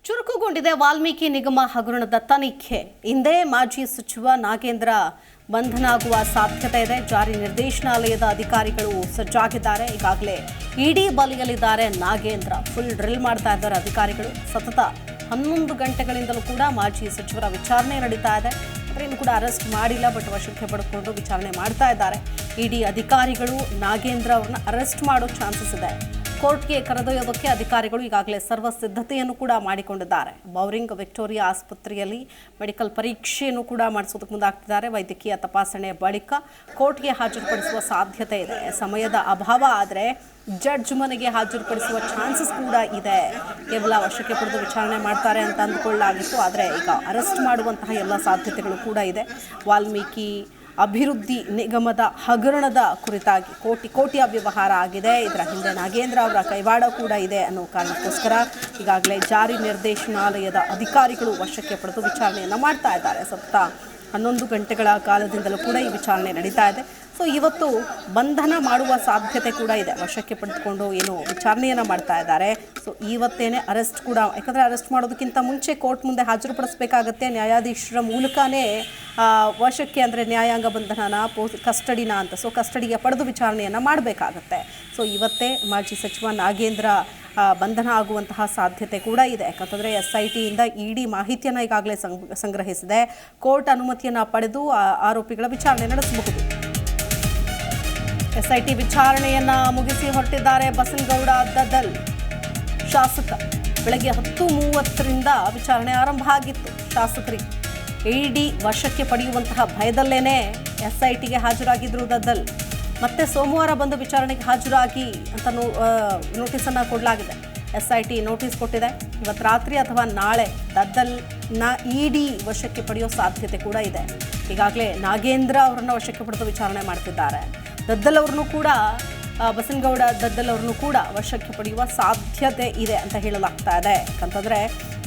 ಚುರುಕುಗೊಂಡಿದೆ ವಾಲ್ಮೀಕಿ ನಿಗಮ ಹಗರಣದ ತನಿಖೆ. ಹಿಂದೆ ಮಾಜಿ ಸಚಿವ ನಾಗೇಂದ್ರ ಬಂಧನ ಆಗುವ ಸಾಧ್ಯತೆ ಇದೆ. ಜಾರಿ ನಿರ್ದೇಶನಾಲಯದ ಅಧಿಕಾರಿಗಳು ಸಜ್ಜಾಗಿದ್ದಾರೆ. ಈಗಾಗಲೇ ಇಡಿ ಬಲಿಯಲಿದ್ದಾರೆ ನಾಗೇಂದ್ರ. ಫುಲ್ ಡ್ರಿಲ್ ಮಾಡ್ತಾ ಇದ್ದಾರೆ ಅಧಿಕಾರಿಗಳು. ಸತತ 11 ಗಂಟೆಗಳಿಂದಲೂ ಕೂಡ ಮಾಜಿ ಸಚಿವರ ವಿಚಾರಣೆ ನಡೀತಾ ಇದೆ. ಇನ್ನು ಕೂಡ ಅರೆಸ್ಟ್ ಮಾಡಿಲ್ಲ, ಬಟ್ ವಶಕ್ಕೆ ಪಡೆದುಕೊಂಡು ವಿಚಾರಣೆ ಮಾಡ್ತಾ ಇದ್ದಾರೆ. ಇಡಿ ಅಧಿಕಾರಿಗಳು ನಾಗೇಂದ್ರ ಅವರನ್ನ ಅರೆಸ್ಟ್ ಮಾಡೋ ಚಾನ್ಸಸ್ ಇದೆ. ಕೋರ್ಟ್ಗೆ ಕರೆದೊಯ್ಯೋದಕ್ಕೆ ಅಧಿಕಾರಿಗಳು ಈಗಾಗಲೇ ಸರ್ವ ಸಿದ್ಧತೆಯನ್ನು ಕೂಡ ಮಾಡಿಕೊಂಡಿದ್ದಾರೆ. ಬೌರಿಂಗ್ ವಿಕ್ಟೋರಿಯಾ ಆಸ್ಪತ್ರೆಯಲ್ಲಿ ಮೆಡಿಕಲ್ ಪರೀಕ್ಷೆಯನ್ನು ಕೂಡ ಮಾಡಿಸೋದಕ್ಕೆ ಮುಂದಾಗ್ತಿದ್ದಾರೆ. ವೈದ್ಯಕೀಯ ತಪಾಸಣೆ ಬಳಿಕ ಕೋರ್ಟ್ಗೆ ಹಾಜರುಪಡಿಸುವ ಸಾಧ್ಯತೆ ಇದೆ. ಸಮಯದ ಅಭಾವ ಆದರೆ ಜಡ್ಜ್ ಮನೆಗೆ ಹಾಜರುಪಡಿಸುವ ಚಾನ್ಸಸ್ ಕೂಡ ಇದೆ. ಕೇವಲ ವಶಕ್ಕೆ ಪಡೆದು ವಿಚಾರಣೆ ಮಾಡ್ತಾರೆ ಅಂತ ಅಂದುಕೊಳ್ಳಲಾಗಿತ್ತು, ಆದರೆ ಈಗ ಅರೆಸ್ಟ್ ಮಾಡುವಂತಹ ಎಲ್ಲ ಸಾಧ್ಯತೆಗಳು ಕೂಡ ಇದೆ. ವಾಲ್ಮೀಕಿ ಅಭಿವೃದ್ಧಿ ನಿಗಮದ ಹಗರಣದ ಕುರಿತಾಗಿ ಕೋಟಿಯ ವ್ಯವಹಾರ ಆಗಿದೆ. ಇದರ ಹಿಂದೆ ನಾಗೇಂದ್ರ ಅವರ ಕೈವಾಡ ಕೂಡ ಇದೆ ಅನ್ನೋ ಕಾರಣಕ್ಕೋಸ್ಕರ ಈಗಾಗಲೇ ಜಾರಿ ನಿರ್ದೇಶನಾಲಯದ ಅಧಿಕಾರಿಗಳು ವಶಕ್ಕೆ ಪಡೆದು ವಿಚಾರಣೆಯನ್ನು ಮಾಡ್ತಾ ಇದ್ದಾರೆ. ಸತತ 11 ಗಂಟೆಗಳ ಕಾಲದಿಂದಲೂ ಕೂಡ ಈ ವಿಚಾರಣೆ ನಡೀತಾ ಇದೆ. ಸೊ ಇವತ್ತು ಬಂಧನ ಮಾಡುವ ಸಾಧ್ಯತೆ ಕೂಡ ಇದೆ. ವಶಕ್ಕೆ ಪಡೆದುಕೊಂಡು ಏನು ವಿಚಾರಣೆಯನ್ನು ಮಾಡ್ತಾ ಇದ್ದಾರೆ. ಸೊ ಇವತ್ತೇನೆ ಅರೆಸ್ಟ್ ಕೂಡ, ಯಾಕಂದರೆ ಅರೆಸ್ಟ್ ಮಾಡೋದಕ್ಕಿಂತ ಮುಂಚೆ ಕೋರ್ಟ್ ಮುಂದೆ ಹಾಜರುಪಡಿಸಬೇಕಾಗತ್ತೆ. ನ್ಯಾಯಾಧೀಶರ ಮೂಲಕನೇ ವಶಕ್ಕೆ, ಅಂದರೆ ನ್ಯಾಯಾಂಗ ಬಂಧನನ ಕಸ್ಟಡಿನ ಅಂತ, ಸೊ ಕಸ್ಟಡಿಗೆ ಪಡೆದು ವಿಚಾರಣೆಯನ್ನು ಮಾಡಬೇಕಾಗತ್ತೆ. ಸೊ ಇವತ್ತೇ ಮಾಜಿ ಸಚಿವ ನಾಗೇಂದ್ರ ಬಂಧನ ಆಗುವಂತಹ ಸಾಧ್ಯತೆ ಕೂಡ ಇದೆ. ಯಾಕಂತಂದರೆ SITಯಿಂದ ಇಡಿ ಮಾಹಿತಿಯನ್ನು ಈಗಾಗಲೇ ಸಂಗ್ರಹಿಸಿದೆ. ಕೋರ್ಟ್ ಅನುಮತಿಯನ್ನು ಪಡೆದು ಆರೋಪಿಗಳ ವಿಚಾರಣೆ ನಡೆಸಬಹುದು. SIT ವಿಚಾರಣೆಯನ್ನು ಮುಗಿಸಿ ಹೊರಟಿದ್ದಾರೆ ಬಸನಗೌಡ ದದ್ದಲ್ ಶಾಸಕ. ಬೆಳಗ್ಗೆ 10:30ರಿಂದ ವಿಚಾರಣೆ ಆರಂಭ ಆಗಿತ್ತು. ಶಾಸಕರಿಗೆ ಇಡಿ ವಶಕ್ಕೆ ಪಡೆಯುವಂತಹ ಭಯದಲ್ಲೇನೆ SITಗೆ ಹಾಜರಾಗಿದ್ದರು ದದ್ದಲ್. ಮತ್ತೆ ಸೋಮವಾರ ಬಂದು ವಿಚಾರಣೆಗೆ ಹಾಜರಾಗಿ ಅಂತ ನೋಟಿಸನ್ನು ಕೊಡಲಾಗಿದೆ. SIT ನೋಟಿಸ್ ಕೊಟ್ಟಿದೆ. ಇವತ್ತು ರಾತ್ರಿ ಅಥವಾ ನಾಳೆ ದದ್ದಲ್ನ ಇಡಿ ವಶಕ್ಕೆ ಪಡೆಯೋ ಸಾಧ್ಯತೆ ಕೂಡ ಇದೆ. ಈಗಾಗಲೇ ನಾಗೇಂದ್ರ ಅವರನ್ನು ವಶಕ್ಕೆ ಪಡೆದು ವಿಚಾರಣೆ ಮಾಡ್ತಿದ್ದಾರೆ. ದದ್ದಲ್ ಅವ್ರನ್ನೂ ಕೂಡ, ಬಸನಗೌಡ ದದ್ದಲ್ ಅವ್ರನ್ನೂ ಕೂಡ ವಶಕ್ಕೆ ಪಡೆಯುವ ಸಾಧ್ಯತೆ ಇದೆ ಅಂತ ಹೇಳಲಾಗ್ತಾ ಇದೆ. ಯಾಕಂತಂದರೆ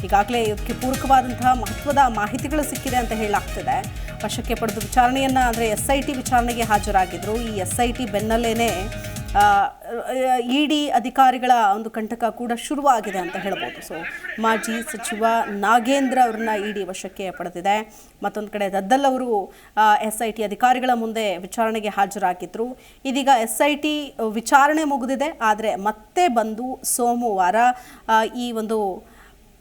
ಈಗಾಗಲೇ ಇದಕ್ಕೆ ಪೂರಕವಾದಂತಹ ಮಹತ್ವದ ಮಾಹಿತಿಗಳು ಸಿಕ್ಕಿದೆ ಅಂತ ಹೇಳಲಾಗ್ತಿದೆ. ವಶಕ್ಕೆ ಪಡೆದು ವಿಚಾರಣೆಯನ್ನು, ಅಂದರೆ SIT ವಿಚಾರಣೆಗೆ ಹಾಜರಾಗಿದ್ದರು. ಈ SIT ಬೆನ್ನಲ್ಲೇನೆ ಇಡಿ ಅಧಿಕಾರಿಗಳ ಒಂದು ಕಂಟಕ ಕೂಡ ಶುರುವಾಗಿದೆ ಅಂತ ಹೇಳ್ಬೋದು. ಸೊ ಮಾಜಿ ಸಚಿವ ನಾಗೇಂದ್ರ ಅವ್ರನ್ನ ಇಡಿ ವಶಕ್ಕೆ ಪಡೆದಿದೆ. ಮತ್ತೊಂದು ಕಡೆ ದದ್ದಲ್ ಅವರು SIT ಅಧಿಕಾರಿಗಳ ಮುಂದೆ ವಿಚಾರಣೆಗೆ ಹಾಜರಾಗಿದ್ದರು. ಇದೀಗ SIT ವಿಚಾರಣೆ ಮುಗಿದಿದೆ, ಆದರೆ ಮತ್ತೆ ಬಂದು ಸೋಮವಾರ ಈ ಒಂದು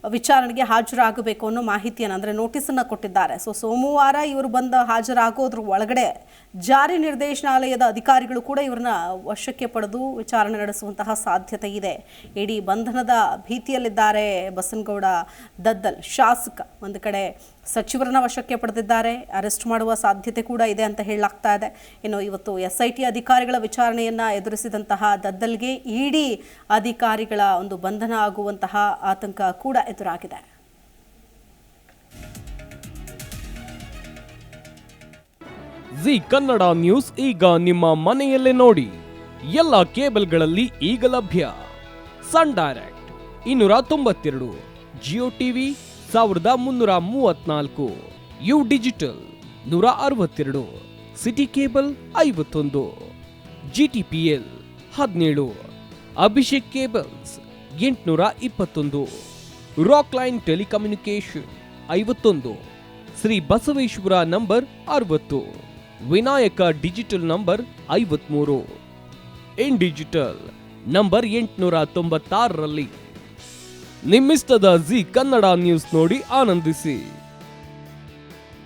ವಿಚಾರಣೆಗೆ ಹಾಜರಾಗಬೇಕು ಅನ್ನೋ ಮಾಹಿತಿಯನ್ನು, ಅಂದರೆ ನೋಟಿಸನ್ನು ಕೊಟ್ಟಿದ್ದಾರೆ. ಸೊ ಸೋಮವಾರ ಇವರು ಬಂದು ಹಾಜರಾಗೋದ್ರ ಒಳಗಡೆ ಜಾರಿ ನಿರ್ದೇಶನಾಲಯದ ಅಧಿಕಾರಿಗಳು ಕೂಡ ಇವ್ರನ್ನ ವಶಕ್ಕೆ ಪಡೆದು ವಿಚಾರಣೆ ನಡೆಸುವಂತಹ ಸಾಧ್ಯತೆ ಇದೆ. ಇಡೀ ಬಂಧನದ ಭೀತಿಯಲ್ಲಿದ್ದಾರೆ ಬಸನಗೌಡ ದದ್ದಲ್ ಶಾಸಕ. ಒಂದು ಕಡೆ ಸಚಿವರನ್ನ ವಶಕ್ಕೆ ಪಡೆದಿದ್ದಾರೆ, ಅರೆಸ್ಟ್ ಮಾಡುವ ಸಾಧ್ಯತೆ ಕೂಡ ಇದೆ ಅಂತ ಹೇಳಲಾಗ್ತಾ ಇದೆ. ಇನ್ನು ಇವತ್ತು SIT ಅಧಿಕಾರಿಗಳ ವಿಚಾರಣೆಯನ್ನು ಎದುರಿಸಿದಂತಹ ದದ್ದಲ್ಗೆ ಇಡಿ ಅಧಿಕಾರಿಗಳ ಒಂದು ಬಂಧನ ಆಗುವಂತಹ ಆತಂಕ ಕೂಡ ಎದುರಾಗಿದೆ. ಜಿ ಕನ್ನಡ ನ್ಯೂಸ್ ಈಗ ನಿಮ್ಮ ಮನೆಯಲ್ಲೇ ನೋಡಿ. ಎಲ್ಲ ಕೇಬಲ್ಗಳಲ್ಲಿ ಈಗ ಲಭ್ಯ. Sun Direct 292, Jio TV 1334, U digital 162, City Cable 51, GTPL 17, Abhishek cables 821, Rockline telecommunication 51, Shri Basaveshwara number 60, Vinayaka digital number 53, in digital number 896ರಲ್ಲಿ. ನಿಮ್ಮಿಸ್ತದ ಜಿ ಕನ್ನಡ ನ್ಯೂಸ್ ನೋಡಿ ಆನಂದಿಸಿ.